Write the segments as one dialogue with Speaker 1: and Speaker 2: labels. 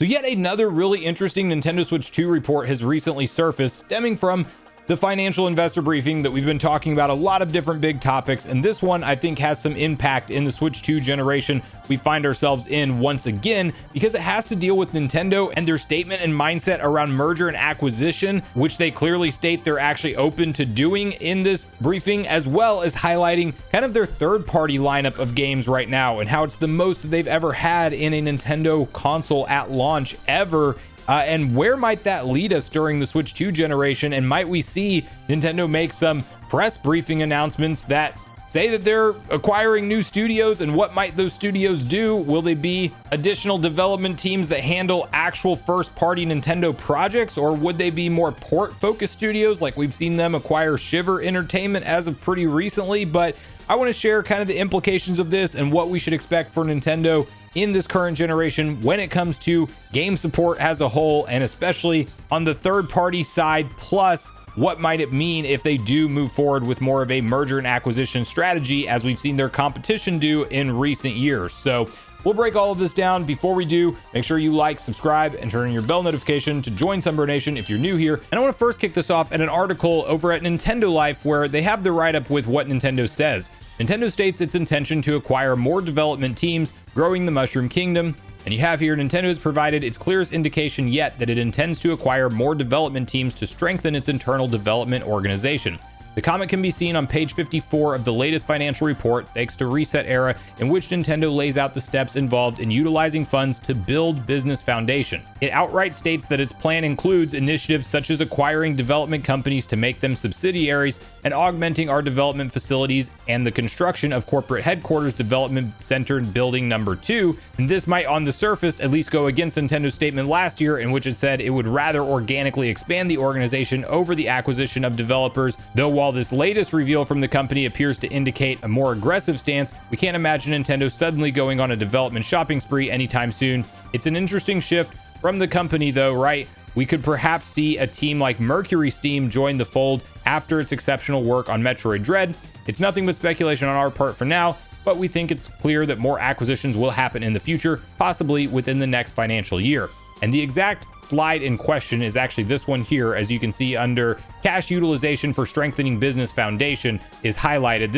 Speaker 1: So yet another really interesting Nintendo Switch 2 report has recently surfaced, stemming from the financial investor briefing that we've been talking about a lot of different big topics. And this one, I think, has some impact in the Switch 2 generation we find ourselves in once again, because it has to deal with Nintendo and their statement and mindset around merger and acquisition, which they clearly state they're actually open to doing in this briefing, as well as highlighting kind of their third-party lineup of games right now and how it's the most that they've ever had in a Nintendo console at launch ever. And where might that lead us during the Switch 2 generation? And might we see Nintendo make some press briefing announcements that say that they're acquiring new studios, and what might those studios do? Will they be additional development teams that handle actual first-party Nintendo projects, or would they be more port-focused studios like we've seen them acquire Shiver Entertainment as of pretty recently? But I want to share kind of the implications of this and what we should expect for Nintendo in this current generation when it comes to game support as a whole, and especially on the third-party side, plus what might it mean if they do move forward with more of a merger and acquisition strategy as we've seen their competition do in recent years. So we'll break all of this down. Before we do, make sure you like, subscribe, and turn on your bell notification to join Sunbro Nation if you're new here. And I want to first kick this off at an article over at Nintendo Life where they have the write-up with what Nintendo says. Nintendo states its intention to acquire more development teams, growing the Mushroom Kingdom. And you have here, Nintendo has provided its clearest indication yet that it intends to acquire more development teams to strengthen its internal development organization. The comment can be seen on page 54 of the latest financial report, thanks to Reset Era, in which Nintendo lays out the steps involved in utilizing funds to build business foundation. It outright states that its plan includes initiatives such as acquiring development companies to make them subsidiaries and augmenting our development facilities and the construction of corporate headquarters development center building number 2. And this might on the surface at least go against Nintendo's statement last year, in which it said it would rather organically expand the organization over the acquisition of developers. Though while this latest reveal from the company appears to indicate a more aggressive stance, we can't imagine Nintendo suddenly going on a development shopping spree anytime soon. It's an interesting shift from the company though, right? We could perhaps see a team like Mercury Steam join the fold after its exceptional work on Metroid Dread. It's nothing but speculation on our part for now, but we think it's clear that more acquisitions will happen in the future, possibly within the next financial year. And the exact slide in question is actually this one here. As you can see, under cash utilization for strengthening business foundation is highlighted.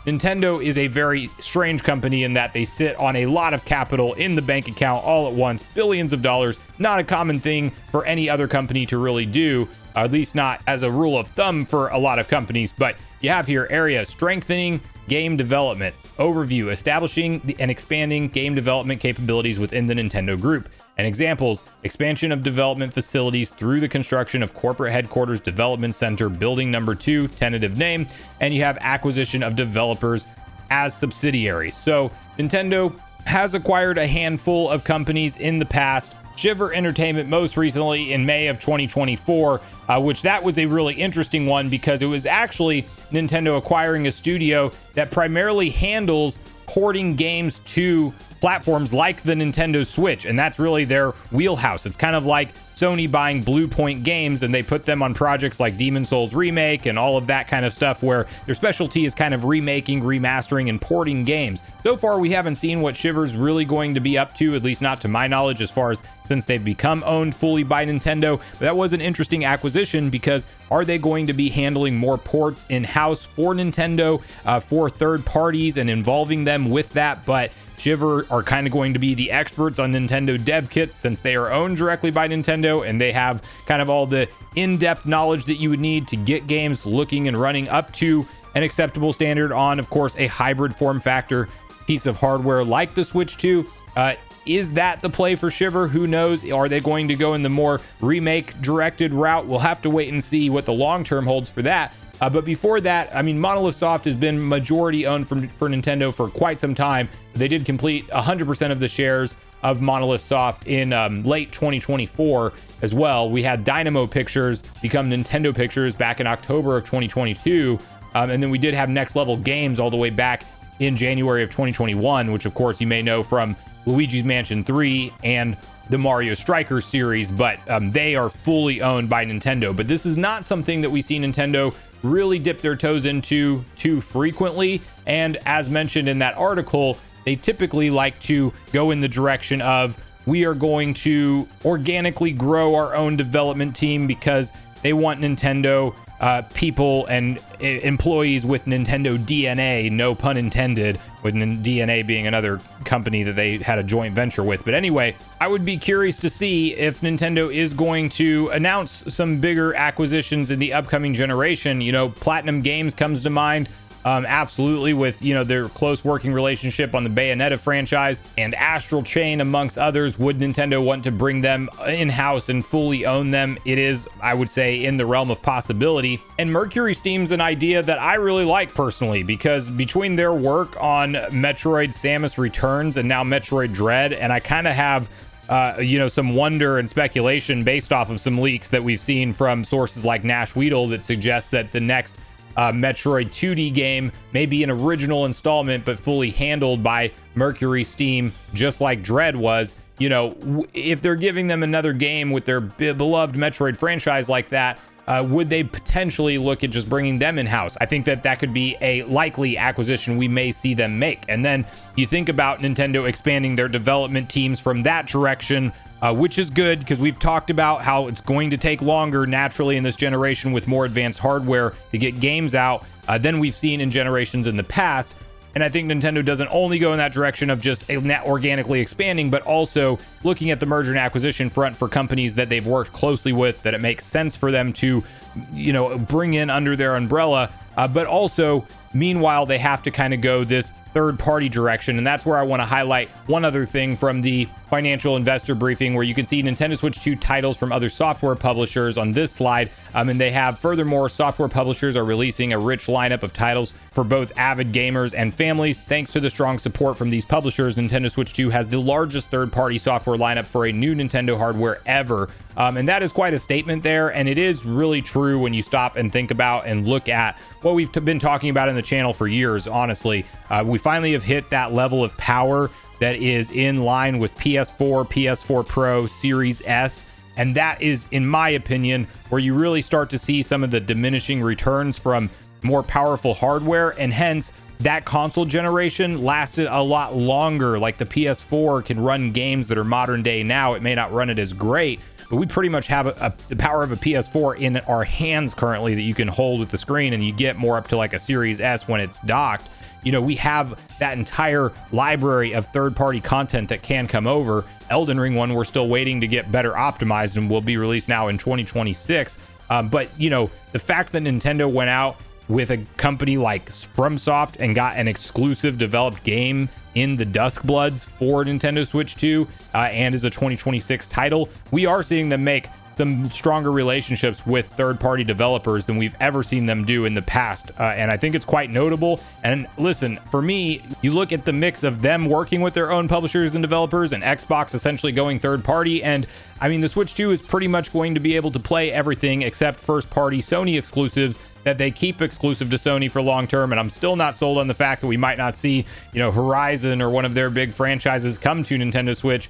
Speaker 1: Nintendo is a very strange company in that they sit on a lot of capital in the bank account all at once, billions of dollars, not a common thing for any other company to really do, at least not as a rule of thumb for a lot of companies. But you have here area strengthening game development overview, establishing and expanding game development capabilities within the Nintendo group. And examples: expansion of development facilities through the construction of corporate headquarters development center building number 2, tentative name, and you have acquisition of developers as subsidiaries. So Nintendo has acquired a handful of companies in the past. Shiver Entertainment most recently in May of 2024, which that was a really interesting one because it was actually Nintendo acquiring a studio that primarily handles porting games to platforms like the Nintendo Switch, and that's really their wheelhouse. It's kind of like Sony buying Blue Point Games and they put them on projects like Demon's Souls Remake and all of that kind of stuff, where their specialty is kind of remaking, remastering, and porting games. So far, we haven't seen what Shiver's really going to be up to, at least not to my knowledge, as far as since they've become owned fully by Nintendo. But that was an interesting acquisition, because are they going to be handling more ports in-house for Nintendo, for third parties, and involving them with that? But Shiver are kind of going to be the experts on Nintendo dev kits, since they are owned directly by Nintendo and they have kind of all the in-depth knowledge that you would need to get games looking and running up to an acceptable standard on, of course, a hybrid form factor piece of hardware like the Switch 2. Is that the play for Shiver? Who knows? Are they going to go in the more remake directed route? We'll have to wait and see what the long term holds for that. But before that, I mean, Monolith Soft has been majority owned for Nintendo for quite some time. They did complete 100% of the shares of Monolith Soft in late 2024 as well. We had Dynamo Pictures become Nintendo Pictures back in October of 2022. And then we did have Next Level Games all the way back in January of 2021, which of course you may know from Luigi's Mansion 3 and the Mario Strikers series, but they are fully owned by Nintendo. But this is not something that we see Nintendo really dip their toes into too frequently. And as mentioned in that article, they typically like to go in the direction of, we are going to organically grow our own development team because they want Nintendo people and employees with Nintendo DNA, no pun intended, with DNA being another company that they had a joint venture with. But anyway, I would be curious to see if Nintendo is going to announce some bigger acquisitions in the upcoming generation. You know, Platinum Games comes to mind. Absolutely, with, you know, their close working relationship on the Bayonetta franchise and Astral Chain amongst others. Would Nintendo want to bring them in-house and fully own them? It is, I would say, in the realm of possibility. And Mercury Steam's an idea that I really like personally, because between their work on Metroid Samus Returns and now Metroid Dread, and I kind of have you know, some wonder and speculation based off of some leaks that we've seen from sources like Nash Weedle that suggest that the next Metroid 2D game may be an original installment, but fully handled by Mercury Steam, just like Dread was. You know, if they're giving them another game with their beloved Metroid franchise like that, would they potentially look at just bringing them in-house? I think that could be a likely acquisition we may see them make. And then you think about Nintendo expanding their development teams from that direction, which is good, because we've talked about how it's going to take longer naturally in this generation with more advanced hardware to get games out than we've seen in generations in the past. And I think Nintendo doesn't only go in that direction of just organically expanding, but also looking at the merger and acquisition front for companies that they've worked closely with, that it makes sense for them to, you know, bring in under their umbrella. But also, meanwhile, they have to kind of go this third-party direction. And that's where I want to highlight one other thing from the financial investor briefing, where you can see Nintendo Switch 2 titles from other software publishers on this slide. And they have, furthermore, software publishers are releasing a rich lineup of titles for both avid gamers and families. Thanks to the strong support from these publishers, Nintendo Switch 2 has the largest third-party software lineup for a new Nintendo hardware ever. And that is quite a statement there. And it is really true when you stop and think about and look at what we've been talking about in the channel for years, honestly. We finally have hit that level of power that is in line with PS4, PS4 Pro, Series S. And that is, in my opinion, where you really start to see some of the diminishing returns from more powerful hardware. And hence, that console generation lasted a lot longer. Like the PS4 can run games that are modern day now. It may not run it as great, but we pretty much have the power of a PS4 in our hands currently that you can hold with the screen, and you get more up to like a Series S when it's docked. You know, we have that entire library of third-party content that can come over. Elden Ring one, we're still waiting to get better optimized and will be released now in 2026. But, you know, the fact that Nintendo went out with a company like FromSoft and got an exclusive developed game in the Duskbloods for Nintendo Switch 2 and is a 2026 title, we are seeing them make some stronger relationships with third-party developers than we've ever seen them do in the past. And I think it's quite notable. And listen, for me, you look at the mix of them working with their own publishers and developers and Xbox essentially going third-party. And I mean, the Switch 2 is pretty much going to be able to play everything except first-party Sony exclusives that they keep exclusive to Sony for long term. And I'm still not sold on the fact that we might not see, you know, Horizon or one of their big franchises come to Nintendo Switch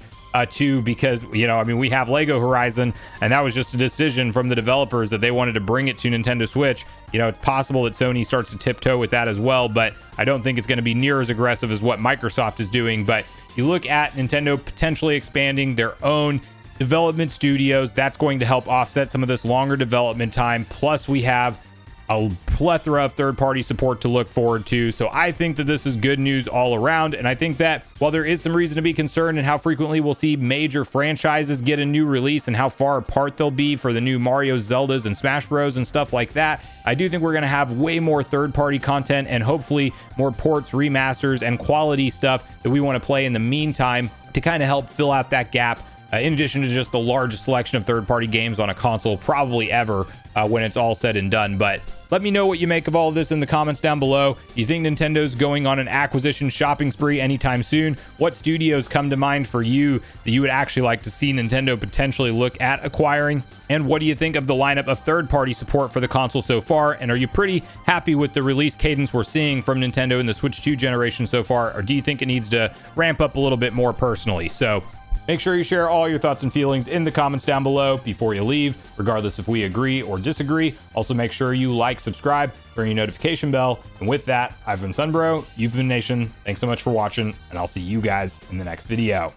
Speaker 1: 2, because, you know, I mean, we have Lego Horizon, and that was just a decision from the developers that they wanted to bring it to Nintendo Switch. You know, it's possible that Sony starts to tiptoe with that as well, but I don't think it's going to be near as aggressive as what Microsoft is doing. But you look at Nintendo potentially expanding their own development studios, that's going to help offset some of this longer development time. Plus, we have a plethora of third-party support to look forward to. So I think that this is good news all around. And I think that while there is some reason to be concerned in how frequently we'll see major franchises get a new release and how far apart they'll be for the new Mario, Zeldas, and Smash Bros. And stuff like that, I do think we're going to have way more third-party content and hopefully more ports, remasters, and quality stuff that we want to play in the meantime to kind of help fill out that gap. In addition to just the largest selection of third-party games on a console probably ever when it's all said and done. But let me know what you make of all of this in the comments down below. Do you think Nintendo's going on an acquisition shopping spree anytime soon? What studios come to mind for you that you would actually like to see Nintendo potentially look at acquiring? And what do you think of the lineup of third-party support for the console so far? And are you pretty happy with the release cadence we're seeing from Nintendo in the Switch 2 generation so far? Or do you think it needs to ramp up a little bit more personally? So make sure you share all your thoughts and feelings in the comments down below before you leave, regardless if we agree or disagree. Also, make sure you like, subscribe, turn your notification bell. And with that, I've been Sunbro, you've been Nation. Thanks so much for watching, and I'll see you guys in the next video.